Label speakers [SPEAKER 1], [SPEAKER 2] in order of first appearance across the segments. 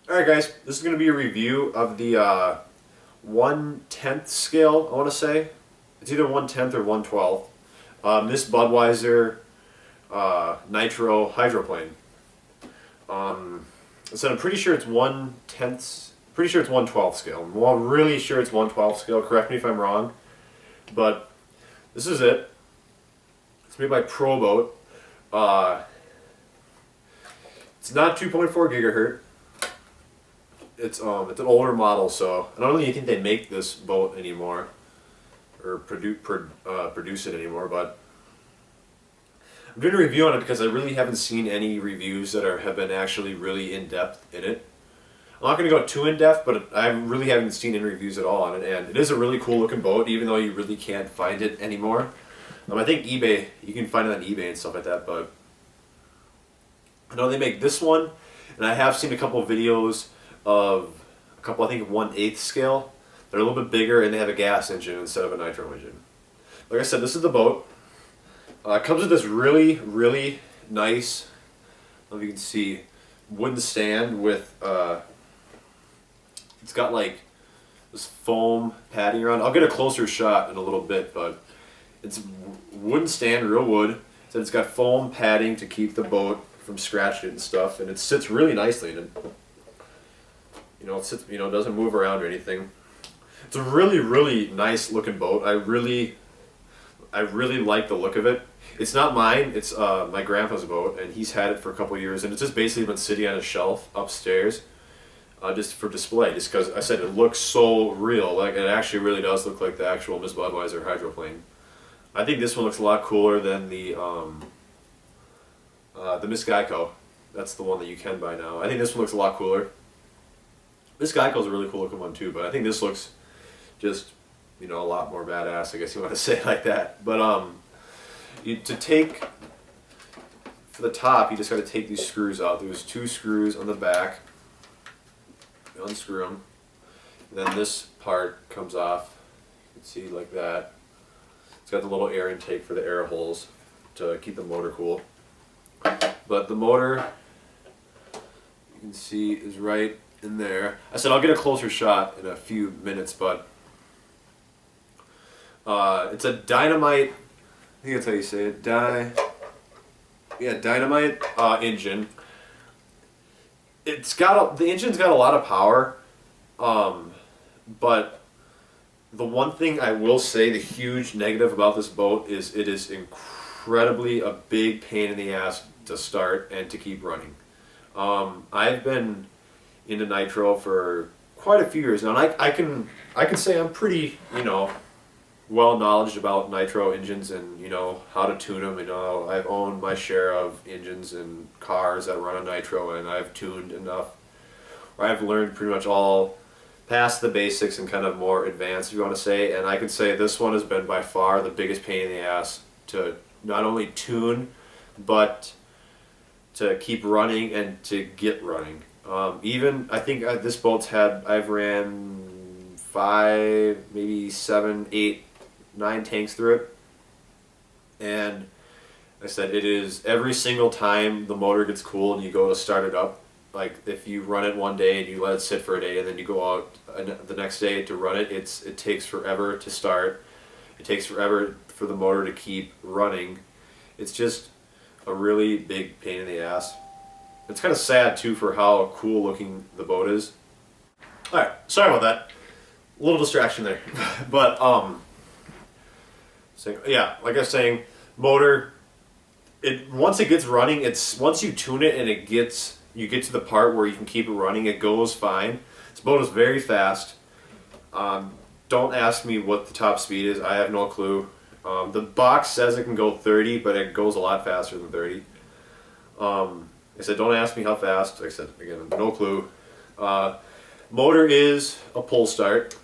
[SPEAKER 1] Alright guys, this is going to be a review of the 1/10 scale, I want to say. It's either 1/10 or 1/12. This Budweiser Nitro Hydroplane. So I'm pretty sure it's 1/10, pretty sure it's 1/12 scale. I'm well, really sure it's 1/12 scale, correct me if I'm wrong. But this is it. It's made by Proboat. It's not 2.4 gigahertz. It's an older model, so I don't really think they make this boat anymore, or produce it anymore. But I'm doing a review on it because I really haven't seen any reviews that have been actually really in depth in it. I'm not going to go too in depth, but I really haven't seen any reviews at all on it, and it is a really cool looking boat, even though you really can't find it anymore. I think eBay, you can find it on eBay and stuff like that, but I know they make this one, and I have seen a couple of videos of a couple, I think 1/8 scale. They're a little bit bigger and they have a gas engine instead of a nitro engine. Like I said, this is the boat. It comes with this really nice, I don't know if you can see, wooden stand with, it's got like this foam padding around. I'll get a closer shot in a little bit, but it's wooden stand, real wood. So it's got foam padding to keep the boat from scratching it and stuff, and it sits really nicely. And it sits, doesn't move around or anything. It's a really nice looking boat. I really like the look of it. It's not mine. It's my grandpa's boat, and he's had it for a couple of years, and it's just basically been sitting on a shelf upstairs, just for display. Just because I said it looks so real. Like, it actually really does look like the actual Miss Budweiser hydroplane. I think this one looks a lot cooler than the Miss Geico. That's the one that you can buy now. I think this one looks a lot cooler. This Geico's a really cool looking one too, but I think this looks just, a lot more badass, I guess you want to say it like that. But for the top, you just got to take these screws out. There's 2 screws on the back. You unscrew them. And then this part comes off. You can see like that. It's got the little air intake for the air holes to keep the motor cool. But the motor, you can see, is right in there. I said I'll get a closer shot in a few minutes, but it's a dynamite, I think that's how you say it, dynamite engine. The engine's got a lot of power, but the one thing I will say, the huge negative about this boat, is it is incredibly a big pain in the ass to start and to keep running. I've been into nitro for quite a few years now, and I can say I'm pretty well knowledgeable about nitro engines and how to tune them. I've owned my share of engines and cars that run on nitro, and I've tuned enough, or I've learned pretty much all past the basics and kind of more advanced, if you want to say. And I can say this one has been by far the biggest pain in the ass to not only tune, but to keep running and to get running. Even I think this boat's I've ran 5, maybe 7, 8, 9 tanks through it, and like I said, it is every single time the motor gets cool and you go to start it up. Like, if you run it one day and you let it sit for a day, and then you go out the next day to run it, it takes forever to start. It takes forever for the motor to keep running. It's just a really big pain in the ass. It's kind of sad too for how cool looking the boat is. Alright, sorry about that. A little distraction there. But yeah, like I was saying, motor, once it gets running, once you tune it and you get to the part where you can keep it running, it goes fine. This boat is very fast. Don't ask me what the top speed is. I have no clue. The box says it can go 30, but it goes a lot faster than 30. I said, don't ask me how fast. Like I said, again, no clue. Motor is a pull start,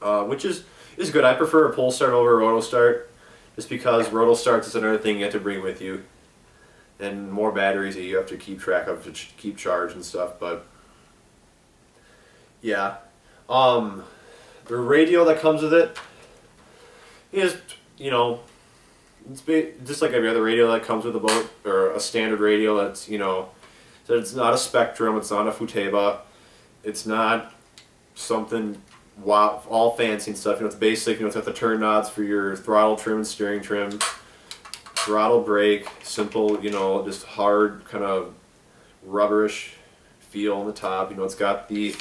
[SPEAKER 1] which is good. I prefer a pull start over a roto start, just because roto starts is another thing you have to bring with you, and more batteries that you have to keep track of to keep charged and stuff. But yeah, the radio that comes with it is, it's just like every other radio that comes with a boat, or a standard radio that's, it's So it's not a Spectrum, it's not a Futaba, it's not something wow, all fancy and stuff. You know, it's basic. You know, it's got the turn knobs for your throttle trim and steering trim, throttle brake, simple. You know, just hard kind of rubberish feel on the top. You know, it's got the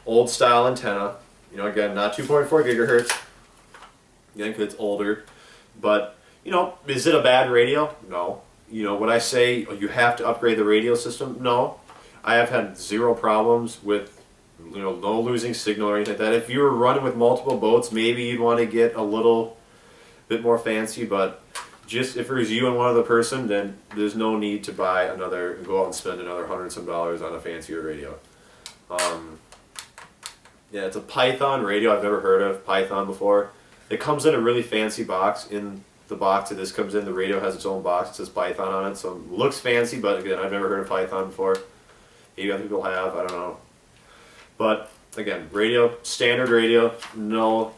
[SPEAKER 1] old style antenna. You know, again, not 2.4 gigahertz. Again, because it's older. But, you know, is it a bad radio? No. You know, would I say you have to upgrade the radio system? No. I have had zero problems with, you know, no losing signal or anything like that. If you were running with multiple boats, maybe you'd want to get a little bit more fancy, but just if it was you and one other person, then there's no need to buy another, go out and spend another $100 and some on a fancier radio. Yeah, it's a Python radio. I've never heard of Python before. It comes in a really fancy box. In the box that this comes in, the radio has its own box. It says Python on it, so it looks fancy, but again, I've never heard of Python before. Maybe other people have, I don't know. But again, radio, standard radio, no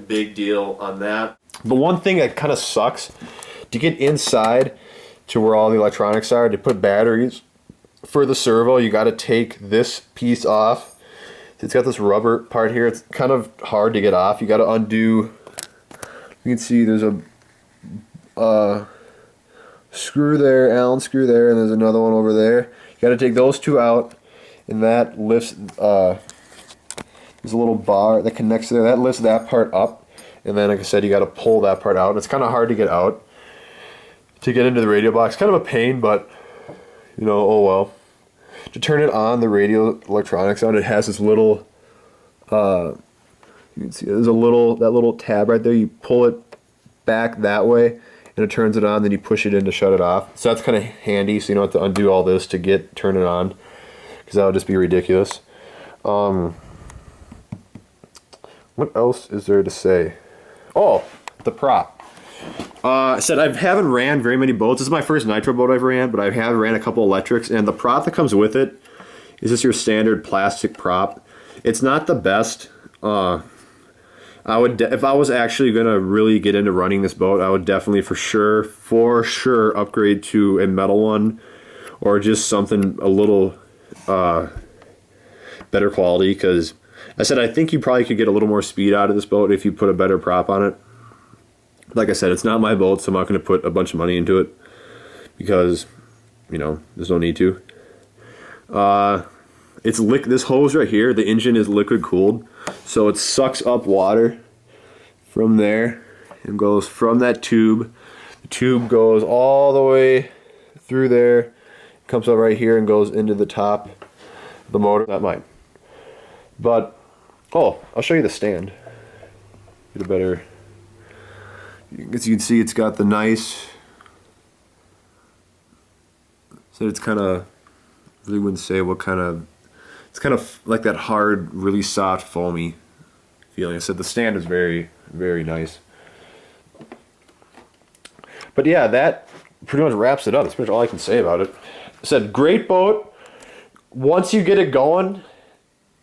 [SPEAKER 1] big deal on that. The one thing that kind of sucks, to get inside to where all the electronics are, to put batteries for the servo, you got to take this piece off. It's got this rubber part here. It's kind of hard to get off. You got to undo. You can see there's a screw there, Allen screw there, and there's another one over there. You got to take those two out, and that lifts. There's a little bar that connects there. That lifts that part up, and then, like I said, you got to pull that part out. It's kind of hard to get out to get into the radio box. Kind of a pain, but you know, oh well. To turn it on, the radio electronics on, it has this little, you can see there's that little tab right there. You pull it back that way, and it turns it on. Then you push it in to shut it off. So that's kind of handy. So you don't have to undo all this to turn it on, because that would just be ridiculous. What else is there to say? Oh, the prop. I said I haven't ran very many boats. This is my first Nitro boat I've ran, but I have ran a couple electrics, and the prop that comes with it is just your standard plastic prop. It's not the best. I would, if I was actually gonna really get into running this boat, I would definitely for sure upgrade to a metal one, or just something a little better quality. Because I said I think you probably could get a little more speed out of this boat if you put a better prop on it. Like I said, it's not my boat, so I'm not going to put a bunch of money into it, because, you know, there's no need to. This hose right here, the engine is liquid cooled, so it sucks up water from there and goes from that tube. The tube goes all the way through there, comes up right here and goes into the top of the motor. Not mine. But, oh, I'll show you the stand. Get a better... As you can see, it's got the nice, so it's kind of, really wouldn't say what kind of, it's kind of like that hard, really soft, foamy feeling. I said the stand is very, very nice. But yeah, that pretty much wraps it up. That's pretty much all I can say about it. I said, great boat. Once you get it going,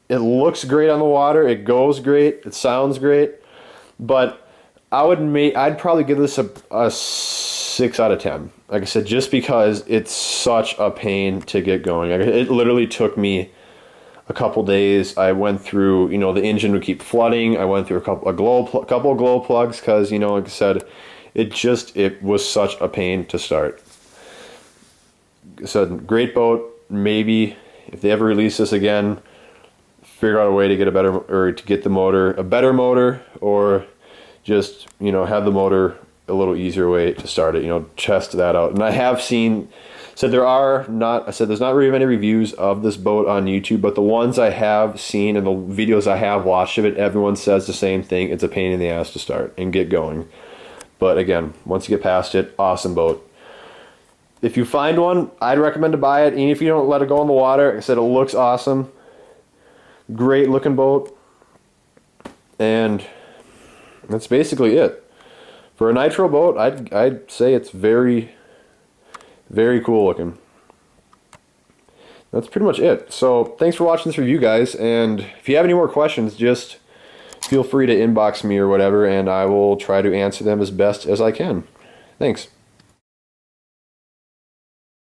[SPEAKER 1] it looks great on the water, it goes great, it sounds great, but I'd probably give this a 6 out of 10. Like I said, just because it's such a pain to get going. It literally took me a couple days. I went through, you know, the engine would keep flooding. I went through a couple of glow plugs because, you know, like I said, it was such a pain to start. So great boat. Maybe if they ever release this again, figure out a way to get a better motor, or just, you know, have the motor a little easier way to start it, you know, test that out. And I have seen, there's not really many reviews of this boat on YouTube, but the ones I have seen and the videos I have watched of it, everyone says the same thing. It's a pain in the ass to start and get going. But again, once you get past it, awesome boat. If you find one, I'd recommend to buy it, even if you don't let it go in the water. Like I said, it looks awesome. Great looking boat. And that's basically it. For a Nitro boat, I'd say it's very, very cool looking. That's pretty much it. So thanks for watching this review, guys. And if you have any more questions, just feel free to inbox me or whatever, and I will try to answer them as best as I can. Thanks.